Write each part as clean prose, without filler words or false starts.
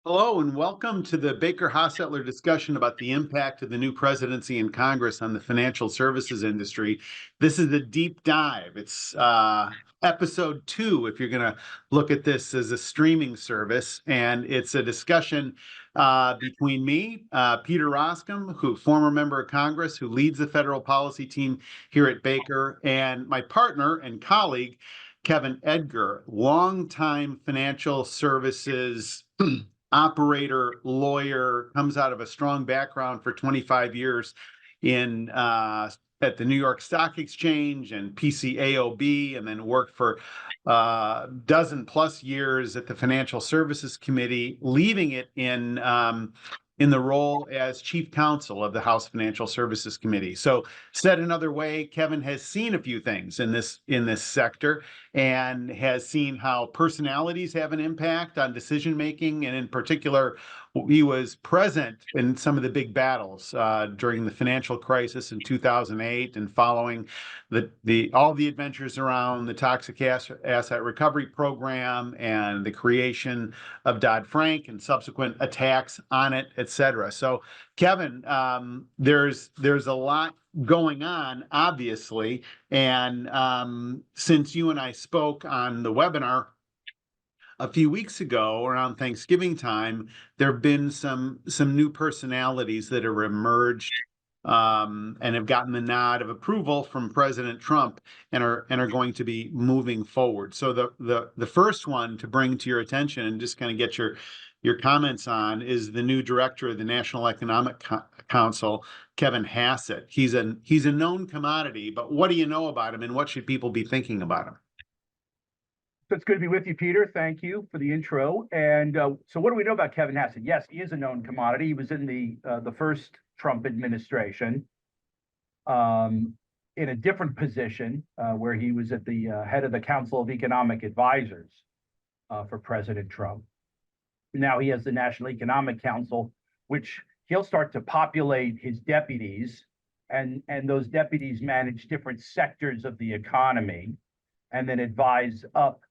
Hello and welcome to the Baker-Hostetler discussion about the impact of the new presidency and Congress on the financial services industry. This is a deep dive. It's episode 2, if you're going to look at this as a streaming service, and it's a discussion between me, Peter Roskam, former member of Congress, who leads the federal policy team here at Baker, and my partner and colleague, Kevin Edgar, longtime financial services operator, lawyer, comes out of a strong background for 25 years in at the New York Stock Exchange and PCAOB, and then worked for dozen plus years at the Financial Services Committee, leaving it in the role as chief counsel of the House Financial Services Committee. So, said another way, Kevin has seen a few things in this sector and has seen how personalities have an impact on decision making, and in particular, he was present in some of the big battles during the financial crisis in 2008 and following all the adventures around the Toxic Asset Recovery Program and the creation of Dodd-Frank and subsequent attacks on it, et cetera. So, Kevin, there's a lot going on, obviously, and since you and I spoke on the webinar a few weeks ago around Thanksgiving time, there have been some new personalities that have emerged and have gotten the nod of approval from President Trump and are going to be moving forward. So the first one to bring to your attention and just kind of get your comments on is the new director of the National Economic Council, Kevin Hassett. He's a known commodity, but what do you know about him, and what should people be thinking about him? So it's good to be with you, Peter. Thank you for the intro. And so what do we know about Kevin Hassett? Yes, he is a known commodity. He was in the first Trump administration in a different position where he was at the head of the Council of Economic Advisors for President Trump. Now he has the National Economic Council, which he'll start to populate his deputies, and those deputies manage different sectors of the economy and then advise up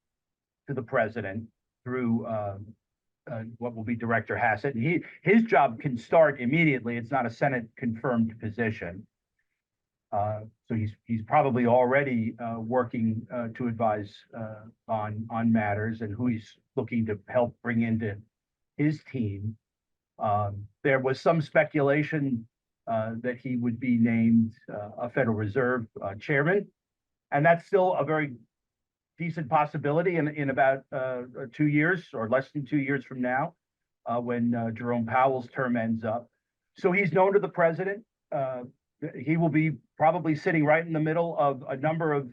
to the president through what will be Director Hassett. And his job can start immediately. It's not a Senate confirmed position. So he's probably already working to advise on matters and who he's looking to help bring into his team. There was some speculation that he would be named a Federal Reserve chairman, and that's still a very decent possibility in about 2 years or less than 2 years from now, when Jerome Powell's term ends up. So he's known to the president. He will be probably sitting right in the middle of a number of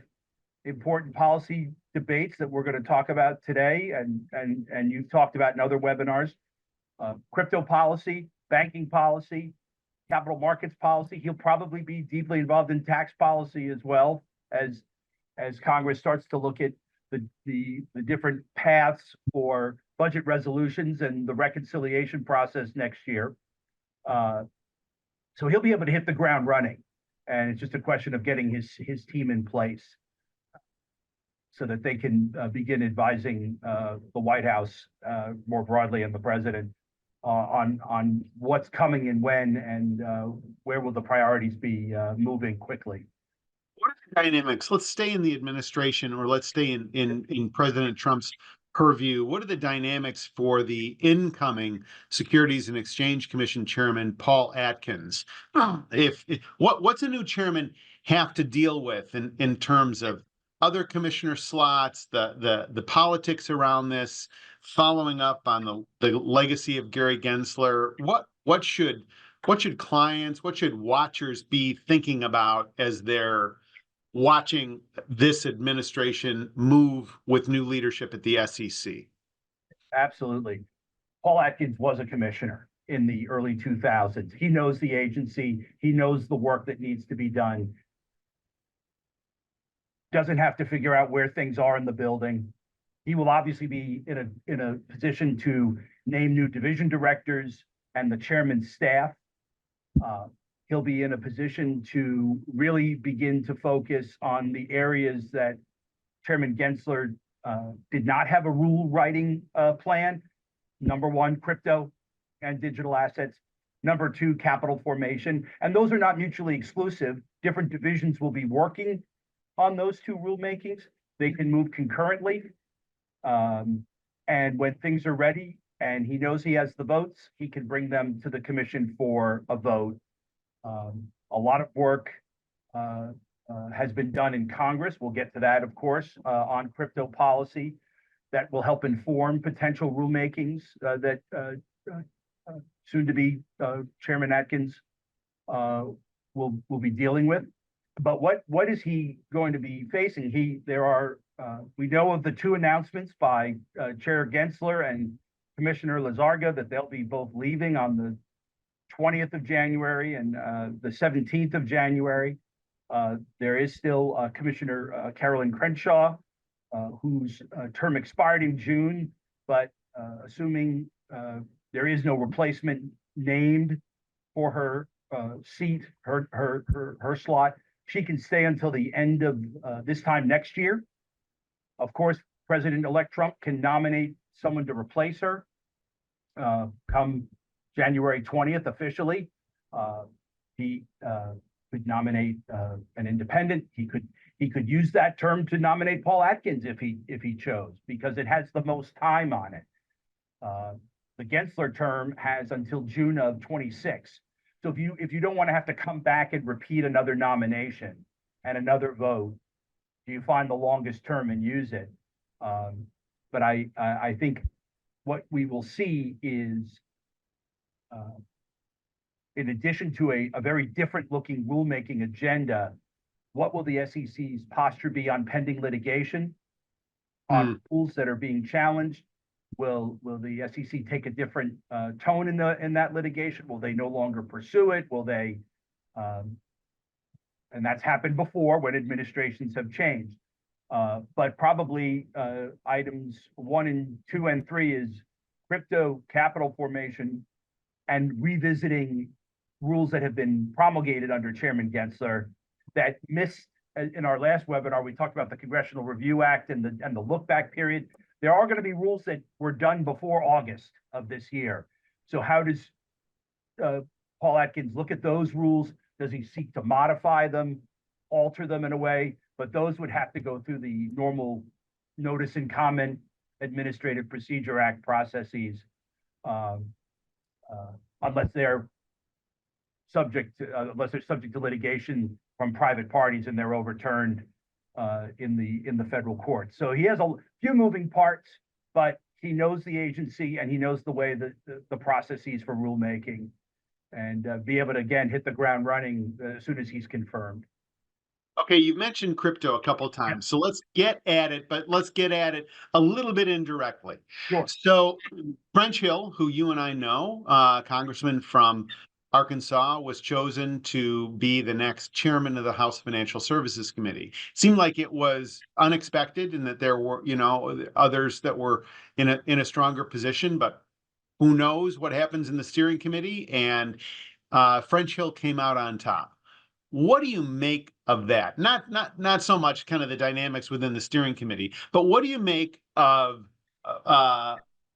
important policy debates that we're going to talk about today, and you've talked about in other webinars. Crypto policy, banking policy, capital markets policy. He'll probably be deeply involved in tax policy as well, as Congress starts to look at the different paths for budget resolutions and the reconciliation process next year. So he'll be able to hit the ground running, and it's just a question of getting his team in place so that they can begin advising the White House more broadly and the president on what's coming and when, and where will the priorities be moving quickly. What are the dynamics? Let's stay in the administration, or let's stay in President Trump's purview. What are the dynamics for the incoming Securities and Exchange Commission chairman, Paul Atkins? What's a new chairman have to deal with in terms of other commissioner slots, the politics around this, following up on the legacy of Gary Gensler? What should clients, what should watchers be thinking about as they're watching this administration move with new leadership at the SEC? Absolutely. Paul Atkins was a commissioner in the early 2000s. He knows the agency. He knows the work that needs to be done. Doesn't have to figure out where things are in the building. He will obviously be in a position to name new division directors and the chairman's staff. He'll be in a position to really begin to focus on the areas that Chairman Gensler did not have a rule writing plan. Number one, crypto and digital assets. Number two, capital formation. And those are not mutually exclusive. Different divisions will be working on those two rulemakings. They can move concurrently. And when things are ready and he knows he has the votes, he can bring them to the commission for a vote. A lot of work has been done in Congress. We'll get to that, of course, on crypto policy that will help inform potential rulemakings that soon to be Chairman Atkins will be dealing with. But what is he going to be facing? We know of the two announcements by Chair Gensler and Commissioner Lizarga that they'll be both leaving on the 20th of January and the 17th of January. There is still Commissioner Carolyn Crenshaw, whose term expired in June, but assuming there is no replacement named for her seat, her slot, she can stay until the end of this time next year. Of course, President-elect Trump can nominate someone to replace her come January 20th officially. He could nominate an independent. He could use that term to nominate Paul Atkins if he chose, because it has the most time on it. The Gensler term has until June of 26. So if you don't want to have to come back and repeat another nomination and another vote, you find the longest term and use it. But I think what we will see is, in addition to a very different looking rulemaking agenda, what will the SEC's posture be on pending litigation, on rules that are being challenged? Will the SEC take a different tone in that litigation? Will they no longer pursue it? Will they? And that's happened before when administrations have changed. But probably items 1 and 2 and 3 is crypto capital formation and revisiting rules that have been promulgated under Chairman Gensler that missed. In our last webinar, we talked about the Congressional Review Act and the look back period. There are going to be rules that were done before August of this year. So how does Paul Atkins look at those rules? Does he seek to modify them, alter them in a way? But those would have to go through the normal notice and comment Administrative Procedure Act processes, unless they're subject to litigation from private parties and they're overturned in the federal court. So he has a few moving parts, but he knows the agency and he knows the way that the processes for rulemaking, and be able to again hit the ground running as soon as he's confirmed. Okay, you've mentioned crypto a couple of times, so let's get at it, but let's get at it a little bit indirectly. Sure. So French Hill, who you and I know, congressman from Arkansas, was chosen to be the next chairman of the House Financial Services Committee. Seemed like it was unexpected and that there were, others that were in a stronger position, but who knows what happens in the steering committee, and French Hill came out on top. What do you make of that? Not so much kind of the dynamics within the steering committee, but what do you make of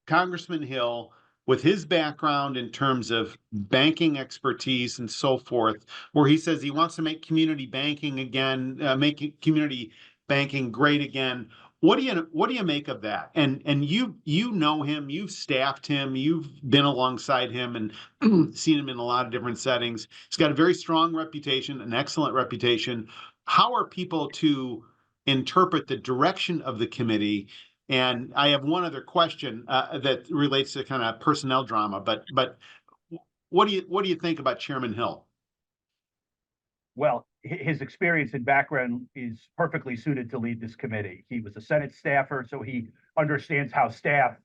Congressman Hill with his background in terms of banking expertise and so forth, where he says he wants to make community banking again, making community banking great again? What do you make of that? And you know him, you've staffed him, you've been alongside him and seen him in a lot of different settings. He's got a very strong reputation, an excellent reputation. How are people to interpret the direction of the committee? And I have one other question that relates to kind of personnel drama, but what do you think about Chairman Hill? Well, his experience and background is perfectly suited to lead this committee. He was a Senate staffer, so he understands how staff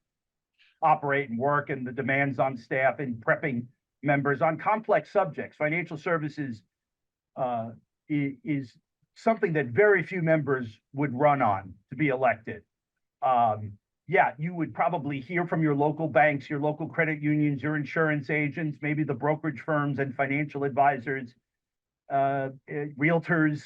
operate and work and the demands on staff in prepping members on complex subjects. Financial services is something that very few members would run on to be elected. Yeah, you would probably hear from your local banks, your local credit unions, your insurance agents, maybe the brokerage firms and financial advisors, realtors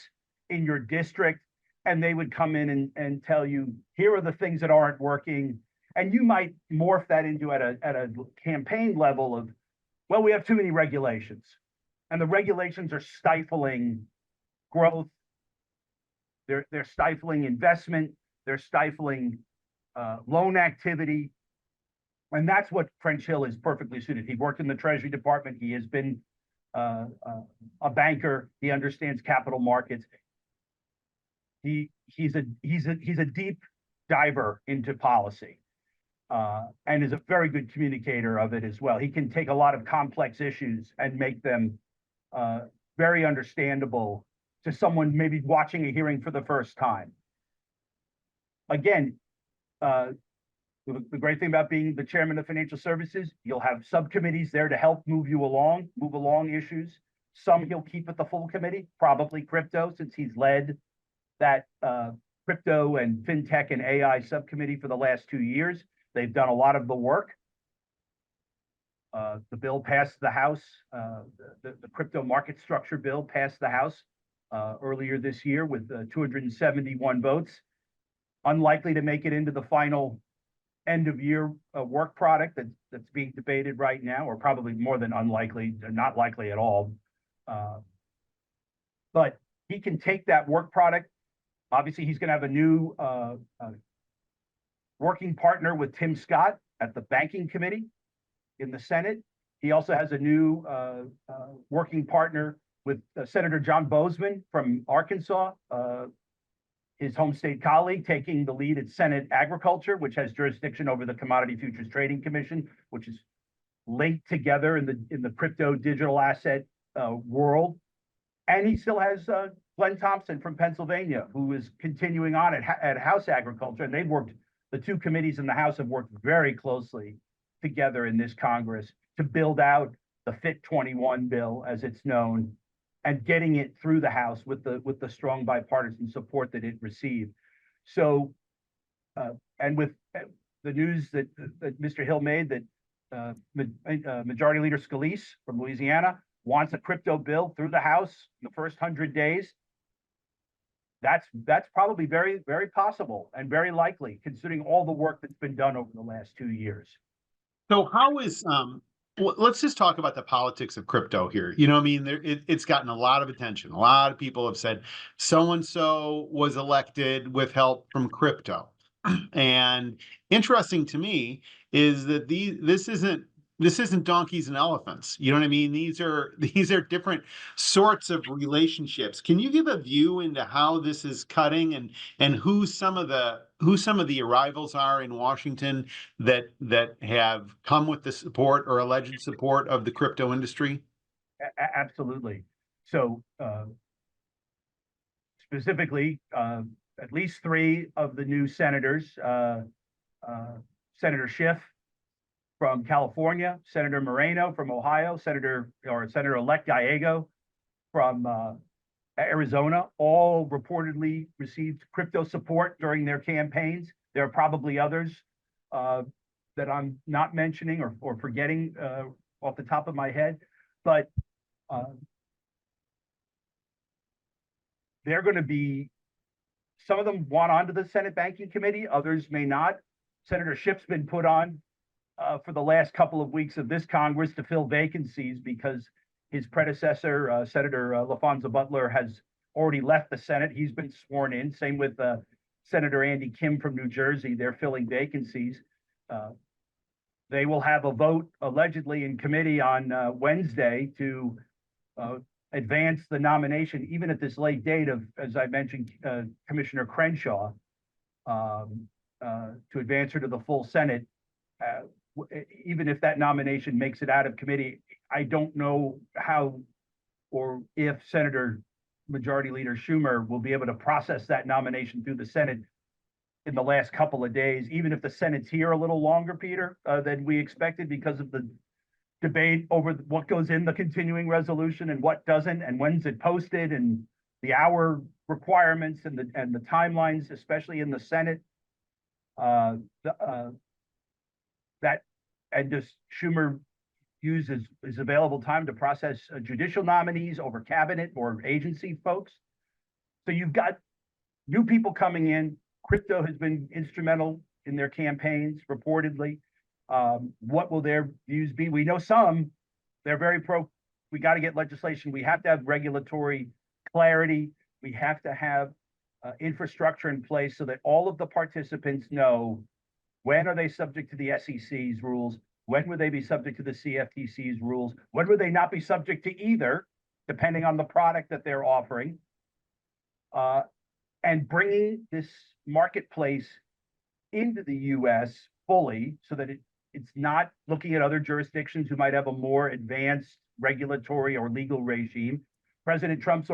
in your district, and they would come in and tell you, here are the things that aren't working, And you might morph that into at a campaign level of, well, we have too many regulations, and the regulations are stifling growth. They're stifling investment. They're stifling loan activity. And that's what French Hill is perfectly suited. He worked in the Treasury Department. He has been a banker. He understands capital markets. He's a deep diver into policy, and is a very good communicator of it as well. He can take a lot of complex issues and make them very understandable to someone maybe watching a hearing for the first time. Again, the great thing about being the chairman of financial services, you'll have subcommittees there to help move along issues. Some he'll keep at the full committee, probably crypto, since he's led that crypto and fintech and AI subcommittee for the last 2 years. They've done a lot of the work. The bill passed the House. The crypto market structure bill passed the House earlier this year with 271 votes. Unlikely to make it into the final end of year work product that's being debated right now, or probably more than unlikely, not likely at all. But he can take that work product. Obviously, he's going to have a new working partner with Tim Scott at the Banking Committee in the Senate. He also has a new working partner with Senator John Boozman from Arkansas, his home state colleague, taking the lead at Senate Agriculture, which has jurisdiction over the Commodity Futures Trading Commission, which is linked together in the crypto digital asset world. And he still has Glenn Thompson from Pennsylvania, who is continuing on at House Agriculture. And the two committees in the House have worked very closely together in this Congress to build out the FIT 21 bill, as it's known, and getting it through the House with the strong bipartisan support that it received. So, and with the news that Mr. Hill made that Majority Leader Scalise from Louisiana wants a crypto bill through the House in the first 100 days, that's probably very, very possible and very likely, considering all the work that's been done over the last 2 years. So how is let's just talk about the politics of crypto here. You know, I mean, it's gotten a lot of attention. A lot of people have said so-and-so was elected with help from crypto. And interesting to me is that this isn't donkeys and elephants. You know what I mean? These are different sorts of relationships. Can you give a view into how this is cutting and who some of the arrivals are in Washington that have come with the support or alleged support of the crypto industry? Absolutely. So specifically, at least 3 of the new senators, Senator Schiff from California, Senator Moreno from Ohio, Senator-elect Gallego from Arizona, all reportedly received crypto support during their campaigns. There are probably others that I'm not mentioning or forgetting off the top of my head, but they're going to be, some of them want onto the Senate Banking Committee, others may not. Senator Schiff's been put on for the last couple of weeks of this Congress to fill vacancies because his predecessor, Senator LaFonza Butler, has already left the Senate. He's been sworn in. Same with Senator Andy Kim from New Jersey. They're filling vacancies. They will have a vote allegedly in committee on Wednesday to advance the nomination, even at this late date of, as I mentioned, Commissioner Crenshaw, to advance her to the full Senate. Even if that nomination makes it out of committee, I don't know how or if Senator Majority Leader Schumer will be able to process that nomination through the Senate in the last couple of days, even if the Senate's here a little longer, Peter, than we expected because of the debate over what goes in the continuing resolution and what doesn't, and when's it posted, and the hour requirements and the timelines, especially in the Senate. And does Schumer use his available time to process judicial nominees over cabinet or agency folks? So you've got new people coming in. Crypto has been instrumental in their campaigns, reportedly. What will their views be? We know some, they're very pro, we got to get legislation. We have to have regulatory clarity. We have to have infrastructure in place so that all of the participants know when are they subject to the SEC's rules, when would they be subject to the CFTC's rules, when would they not be subject to either, depending on the product that they're offering, and bringing this marketplace into the US fully so that it's not looking at other jurisdictions who might have a more advanced regulatory or legal regime. President-elect Trump's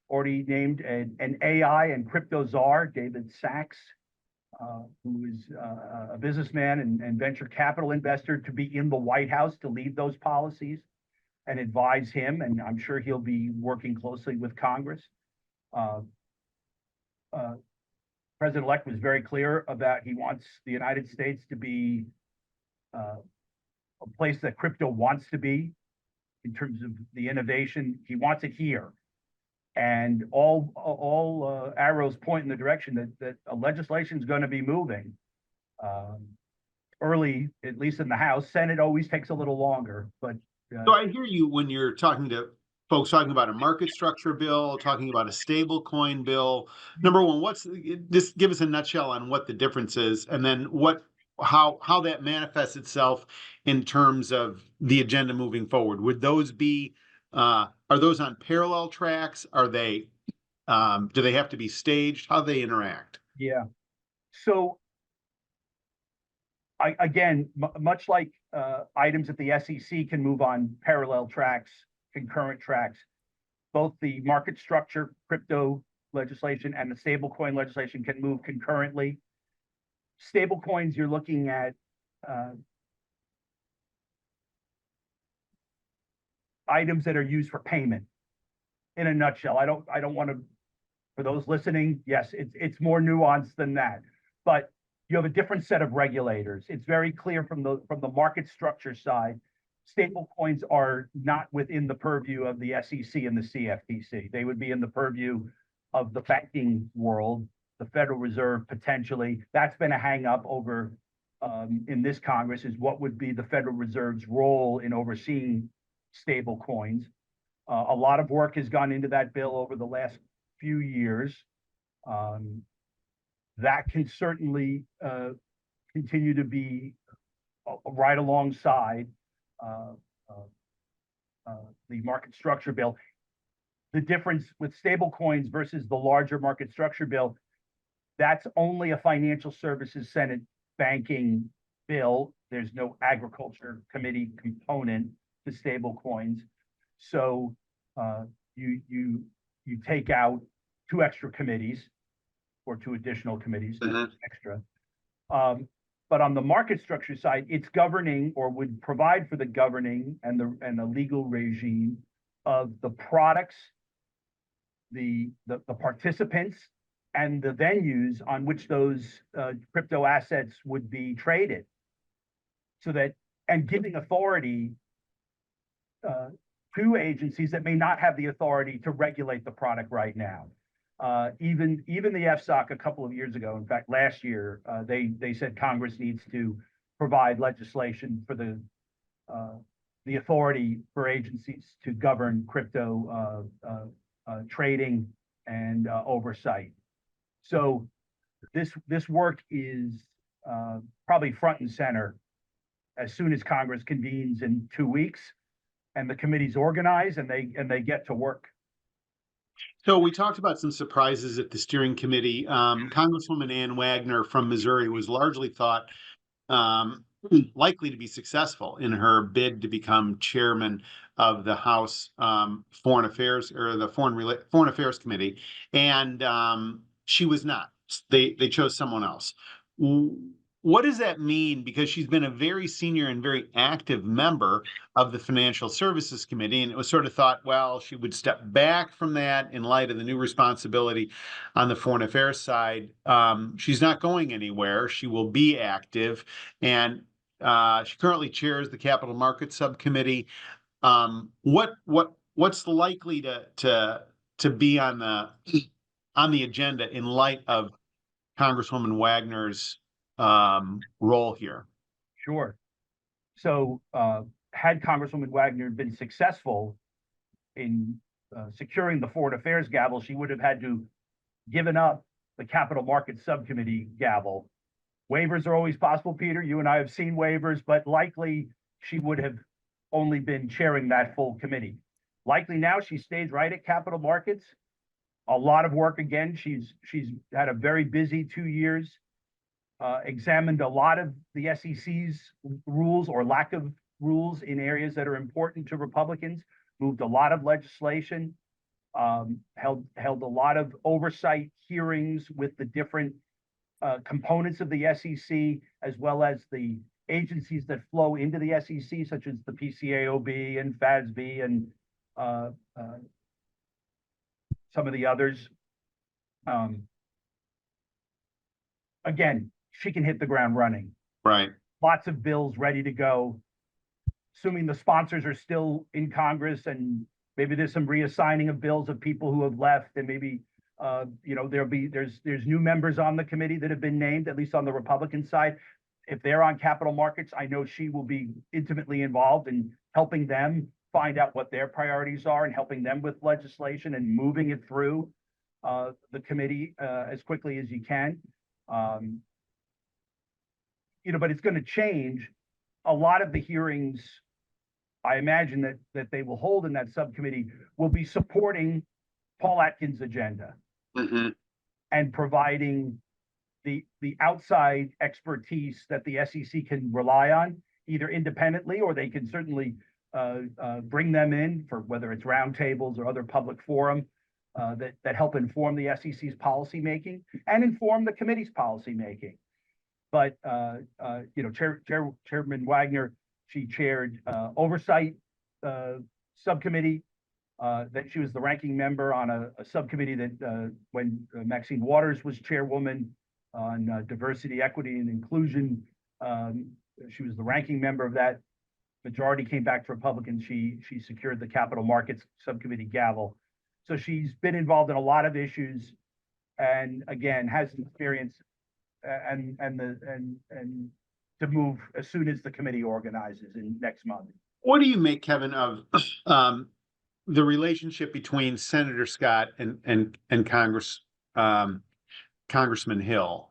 already named an AI and crypto czar, David Sachs, who is a businessman and venture capital investor, to be in the White House to lead those policies and advise him. And I'm sure he'll be working closely with Congress. President-elect was very clear about he wants the United States to be a place that crypto wants to be in terms of the innovation. He wants it here. And all arrows point in the direction that legislation is going to be moving early, at least in the House. Senate always takes a little longer. But so I hear you when you're talking to folks talking about a market structure bill, talking about a stable coin bill. Number one, just give us a nutshell on what the difference is, and then how that manifests itself in terms of the agenda moving forward. Would those be are those on parallel tracks? Are they do they have to be staged? How do they interact? Yeah. So again, much like items at the SEC can move on parallel tracks, concurrent tracks, both the market structure crypto legislation and the stablecoin legislation can move concurrently. Stablecoins, you're looking at items that are used for payment. In a nutshell, I don't want to, for those listening, yes, it's more nuanced than that, but you have a different set of regulators. It's very clear from the market structure side. Stable coins are not within the purview of the SEC and the CFTC. They would be in the purview of the banking world, the Federal Reserve potentially. That's been a hang up over in this Congress, is what would be the Federal Reserve's role in overseeing stable coins. A lot of work has gone into that bill over the last few years. That can certainly continue to be right alongside the market structure bill. The difference with stable coins versus the larger market structure bill, that's only a financial services Senate banking bill. There's no agriculture committee component to stable coins. So you take out two extra committees or two additional committees, extra. But on the market structure side, it's governing, or would provide for the governing and the legal regime of the products, the participants, and the venues on which those crypto assets would be traded. So that, and giving authority to agencies that may not have the authority to regulate the product right now. Even the FSOC a couple of years ago, in fact, last year, they said Congress needs to provide legislation for the authority for agencies to govern crypto trading and oversight. So this work is probably front and center as soon as Congress convenes in 2 weeks and the committees organize and they get to work. So we talked about some surprises at the steering committee. Congresswoman Ann Wagner from Missouri was largely thought likely to be successful in her bid to become chairman of the House Foreign Affairs, or the Foreign Affairs Committee, and she was not. They chose someone else. What does that mean? Because she's been a very senior and very active member of the Financial Services Committee, and it was sort of thought, well, she would step back from that in light of the new responsibility on the Foreign Affairs side. She's not going anywhere. She will be active, and she currently chairs the Capital Markets Subcommittee. What's likely to be on the agenda in light of Congresswoman Wagner's role here? Sure. So had Congresswoman Wagner been successful in securing the foreign affairs gavel, she would have had to given up the capital markets subcommittee gavel. Waivers are always possible, Peter. You and I have seen waivers, but likely she would have only been chairing that full committee. Likely now she stays right at capital markets. A lot of work again. She's had a very busy 2 years. Examined a lot of the SEC's rules or lack of rules in areas that are important to Republicans. Moved a lot of legislation. Held a lot of oversight hearings with the different components of the SEC, as well as the agencies that flow into the SEC, such as the PCAOB and FASB and some of the others. Again, she can hit the ground running. Right. Lots of bills ready to go. Assuming the sponsors are still in Congress, and maybe there's some reassigning of bills of people who have left, and maybe there's new members on the committee that have been named, at least on the Republican side. If they're on capital markets, I know she will be intimately involved in helping them find out what their priorities are and helping them with legislation and moving it through the committee as quickly as you can. But it's going to change. A lot of the hearings, I imagine that they will hold in that subcommittee will be supporting Paul Atkins' agenda and providing the outside expertise that the SEC can rely on, either independently, or they can certainly bring them in for whether it's roundtables or other public forum that help inform the SEC's policymaking and inform the committee's policymaking. But Chairman Wagner, she chaired oversight subcommittee. That she was the ranking member on a subcommittee that when Maxine Waters was chairwoman on diversity, equity, and inclusion, she was the ranking member of that. Majority came back to Republicans. She secured the capital markets subcommittee gavel. So she's been involved in a lot of issues, and again has experience and to move as soon as the committee organizes in next month. What do you make, Kevin, of the relationship between Senator Scott and Congressman Hill?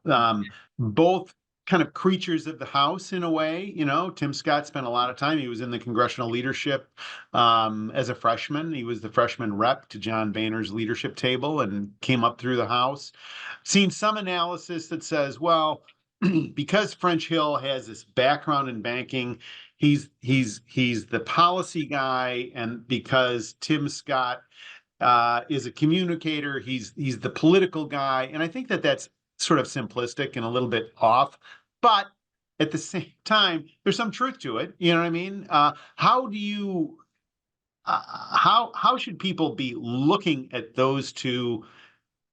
Both kind of creatures of the House in a way. Tim Scott spent a lot of time. He was in the congressional leadership as a freshman. He was the freshman rep to John Boehner's leadership table and came up through the House. Seen some analysis that says, well, because French Hill has this background in banking, he's the policy guy, and because Tim Scott is a communicator, he's the political guy. And I think that's sort of simplistic and a little bit off, but at the same time, there's some truth to it. You know what I mean? How do you how should people be looking at those two,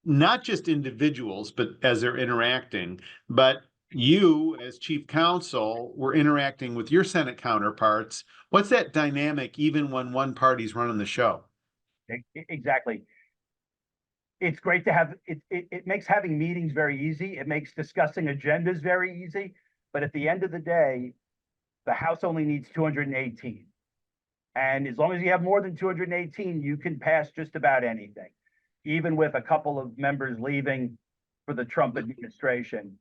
not just individuals, but as they're interacting? But you, as chief counsel, were interacting with your Senate counterparts. What's that dynamic, even when one party's running the show? Exactly. It's great to have it. It makes having meetings very easy. It makes discussing agendas very easy. But at the end of the day, the House only needs 218. And as long as you have more than 218, you can pass just about anything, even with a couple of members leaving for the Trump administration.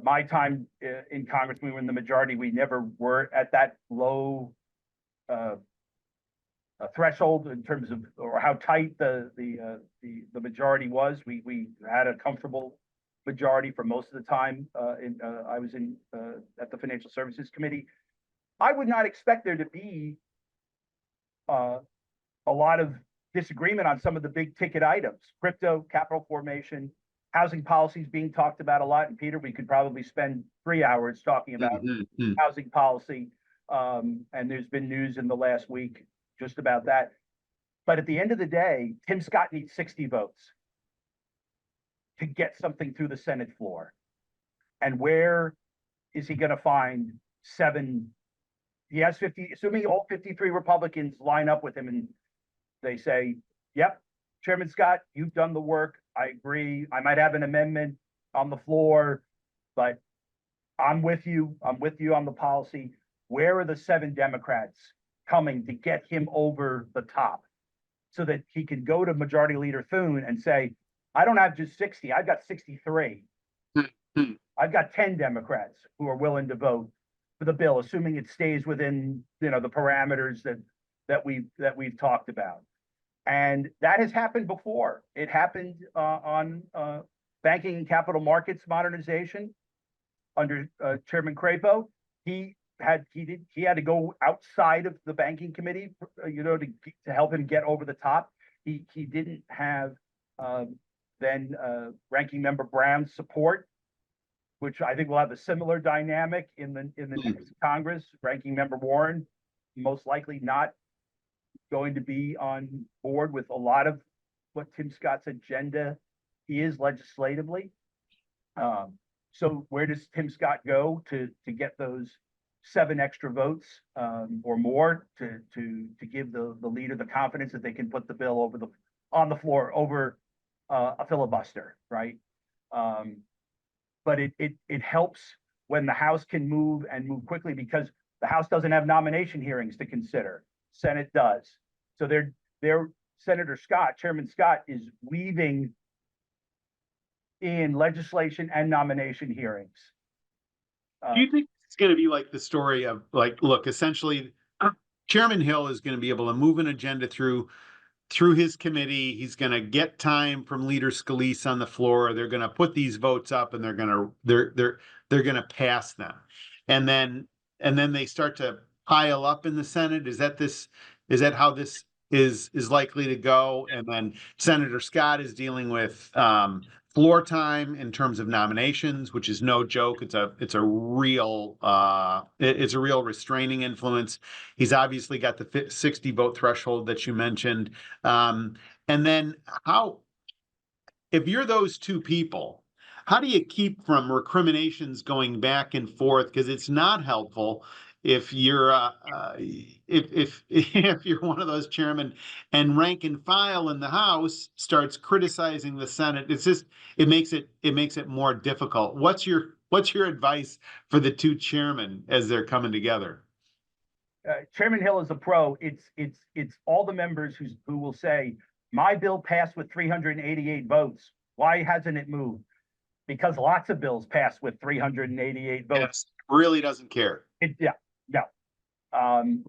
My time in Congress, we were in the majority. We never were at that low threshold in terms of or how tight the majority was. We had a comfortable majority for most of the time. I was in at the Financial Services Committee. I would not expect there to be a lot of disagreement on some of the big ticket items: crypto, capital formation, housing policies being talked about a lot. And Peter, we could probably spend 3 hours talking about housing policy. And there's been news in the last week just about that. But at the end of the day, Tim Scott needs 60 votes to get something through the Senate floor. And where is he going to find 7? He has 50, assuming all 53 Republicans line up with him and they say, yep, Chairman Scott, you've done the work. I agree. I might have an amendment. on the floor, but I'm with you. I'm with you on the policy. Where are the 7 Democrats coming to get him over the top so that he can go to Majority Leader Thune and say, I don't have just 60, I've got 63. I've got 10 Democrats who are willing to vote for the bill, assuming it stays within, the parameters that we've talked about. And that has happened before. It happened on banking and capital markets modernization under Chairman Crapo. He had to go outside of the banking committee, to help him get over the top. He didn't have then Ranking Member Brown's support, which I think will have a similar dynamic in the next Congress. Ranking Member Warren most likely not going to be on board with a lot of what Tim Scott's agenda is legislatively. So where does Tim Scott go to get those 7 extra votes or more to give the leader the confidence that they can put the bill on the floor over a filibuster, right? But it helps when the House can move quickly, because the House doesn't have nomination hearings to consider. Senate does. So Senator Scott, Chairman Scott, is weaving in legislation and nomination hearings. Do you think it's going to be like the story of, like, look, essentially, Chairman Hill is going to be able to move an agenda through his committee? He's going to get time from Leader Scalise on the floor. They're going to put these votes up, and they're going to pass them, and then they start to pile up in the Senate. Is that how this is likely to go? And then Senator Scott is dealing with floor time in terms of nominations, which is no joke. It's a real restraining influence. He's obviously got the 60 vote threshold that you mentioned. And then if you're those two people, how do you keep from recriminations going back and forth? Because it's not helpful if you're if you're one of those chairmen and rank and file in the House starts criticizing the Senate. It makes it more difficult. What's your advice for the two chairmen as they're coming together? Chairman Hill is a pro. It's all the members who will say, my bill passed with 388 votes. Why hasn't it moved? Because lots of bills pass with 388 votes. Yes, really doesn't care.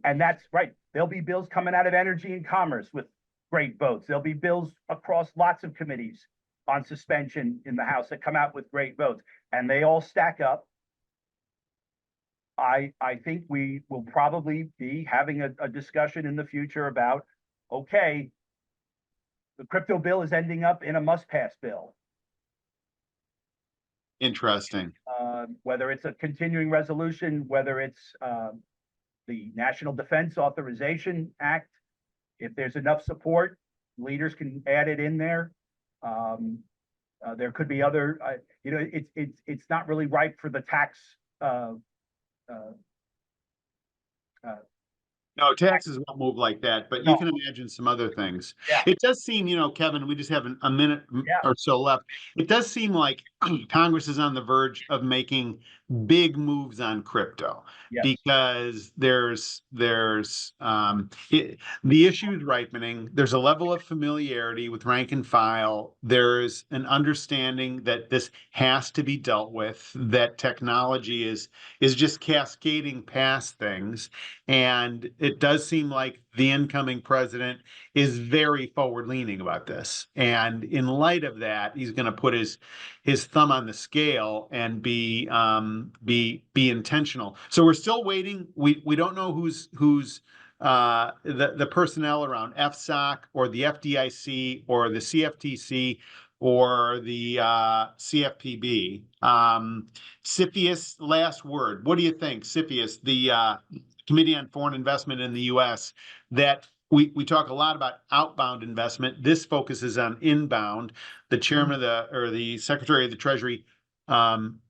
And that's right. There'll be bills coming out of energy and commerce with great votes. There'll be bills across lots of committees on suspension in the House that come out with great votes, and they all stack up. I think we will probably be having a discussion in the future about, okay, the crypto bill is ending up in a must-pass bill. Interesting. Whether it's a continuing resolution, whether it's the National Defense Authorization Act, if there's enough support, leaders can add it in there. There could be other, it's not really ripe for the tax. No, taxes won't move like that, but you can imagine some other things. Yeah. It does seem, Kevin, we just have a minute or so left. It does seem like Congress is on the verge of making big moves on crypto. Yes. Because the issue is ripening. There's a level of familiarity with rank and file. There's an understanding that this has to be dealt with, that technology is just cascading past things. And it does seem like the incoming president is very forward-leaning about this. And in light of that, he's going to put his thumb on the scale and be intentional. So we're still waiting. We don't know who's the personnel around FSOC or the FDIC or the CFTC or the CFPB. CFIUS, last word. What do you think, CFIUS, the Committee on Foreign Investment in the U.S., that we talk a lot about outbound investment. This focuses on inbound. The chairman of the Secretary of the Treasury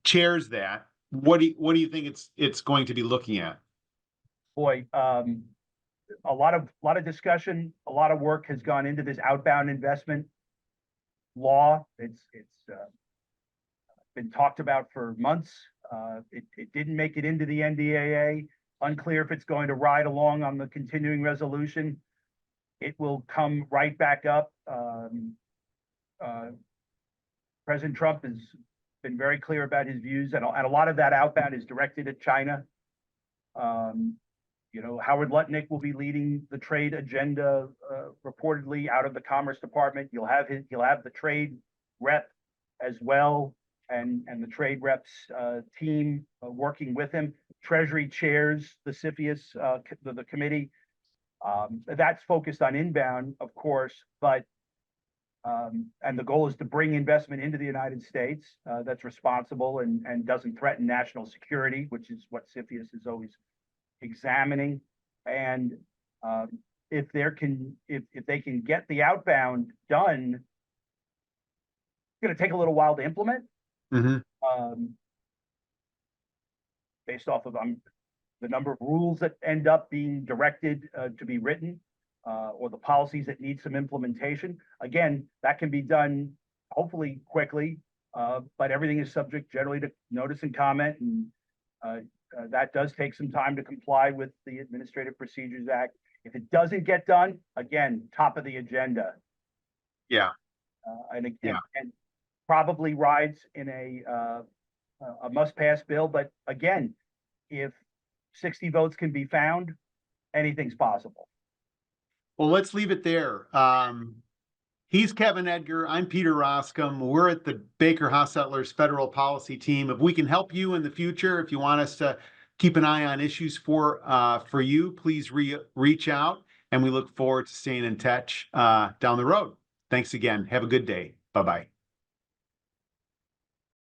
chairs that. What do you think it's going to be looking at? Boy, a lot of discussion, a lot of work has gone into this outbound investment law. It's been talked about for months. It didn't make it into the NDAA. Unclear if it's going to ride along on the continuing resolution. It will come right back up. President Trump has been very clear about his views, and a lot of that outbound is directed at China. Howard Lutnick will be leading the trade agenda, reportedly out of the Commerce Department. He'll have the trade rep as well, and the trade reps team working with him. Treasury chairs the CFIUS, the committee. That's focused on inbound, of course, but and the goal is to bring investment into the United States that's responsible and doesn't threaten national security, which is what CFIUS is always examining. And if they can get the outbound done, it's going to take a little while to implement. Based off of the number of rules that end up being directed to be written, or the policies that need some implementation. Again, that can be done hopefully quickly, but everything is subject generally to notice and comment, and that does take some time to comply with the Administrative Procedures Act. If it doesn't get done, again, top of the agenda. Yeah. And probably rides in a must-pass bill. But again, if 60 votes can be found, anything's possible. Well, let's leave it there. He's Kevin Edgar. I'm Peter Roskam. We're at the Baker Hostetler's federal policy team. If we can help you in the future, if you want us to keep an eye on issues for you, please reach out, and we look forward to staying in touch down the road. Thanks again. Have a good day. Bye-bye.